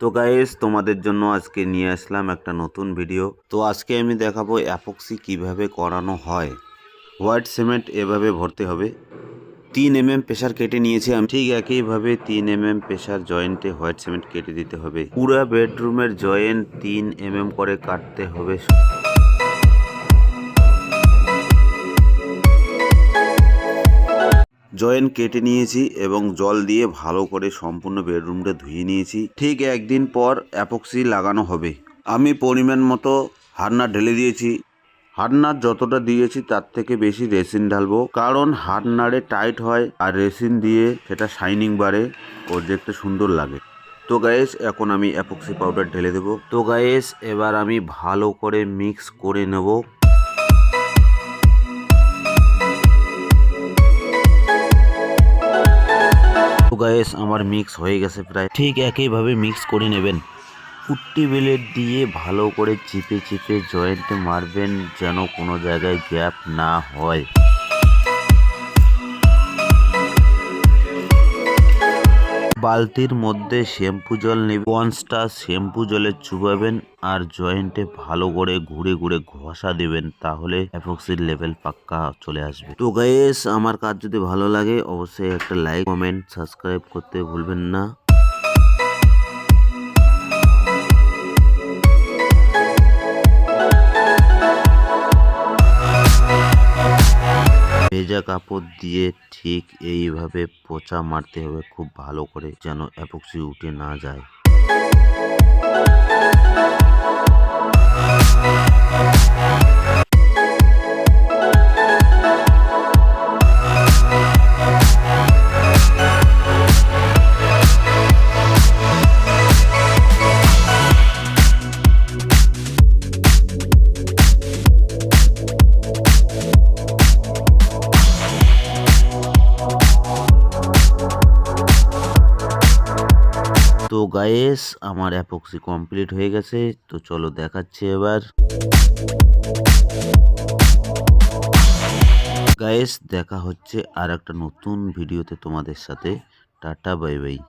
তো গাইস তোমাদের জন্য আজকে নিয়ে আসলাম একটা নতুন ভিডিও। তো আজকে আমি দেখাবো অ্যাপক্সি কিভাবে করানো হয়। হোয়াইট সিমেন্ট এভাবে ভরতে হবে। 3 mm প্রেসার কেটে নিয়েছি আমি, ঠিক একইভাবে 3 mm প্রেসার জয়েন্টে হোয়াইট সিমেন্ট কেটে দিতে হবে। পুরা বেডরুমের জয়েন্ট 3 mm করে কাটতে হবে। জয়েন্ট কেটে নিয়েছি এবং জল দিয়ে ভালো করে সম্পূর্ণ বেডরুমটা ধুয়ে নিয়েছি। ঠিক একদিন পর অ্যাপক্সি লাগানো হবে। আমি পরিমাণ মতো হার্ডনার ঢেলে দিয়েছি। হার্ডনার যতটা দিয়েছি তার থেকে বেশি রেসিন ঢালবো, কারণ হার্ডনারে টাইট হয় আর রেসিন দিয়ে সেটা শাইনিং বাড়ে ও দেখতে সুন্দর লাগে। তো গাইস এখন আমি অ্যাপক্সি পাউডার ঢেলে দেবো। তো গাইস এবার আমি ভালো করে মিক্স করে নেব। তো গাইস আমার মিক্স হয়ে গেছে প্রায়। ঠিক একইভাবে মিক্স করে নেবেন। পুট্টি ব্লেড দিয়ে ভালো করে চিপে চিপে জয়েন্টে মারবেন, যেন কোনো জায়গায় গ্যাপ না হয়। বালতির মধ্যে শ্যাম্পু জল নেবেন। পঞ্চটা শ্যাম্পু জলে চুবাবেন আর জয়েন্টে ভালো করে ঘুরে ঘুরে ঘষা দেবেন, তাহলে অ্যাপক্সির লেভেল পাক্কা চলে আসবে। তো গাইস আমার কাজ যদি ভালো লাগে অবশ্যই একটা লাইক, কমেন্ট, সাবস্ক্রাইব করতে ভুলবেন না। ভেজা কাপড় দিয়ে ঠিক এইভাবে পোঁচা মারতে হবে খুব ভালো করে, যেন অ্যাপক্সি উঠে না যায়। তো গাইস আমার অ্যাপক্সি কমপ্লিট হয়ে গেছে। তো চলো দেখাচ্ছি এবার। গাইস দেখা হচ্ছে আর একটা নতুন ভিডিওতে তোমাদের সাথে। Tata bye bye.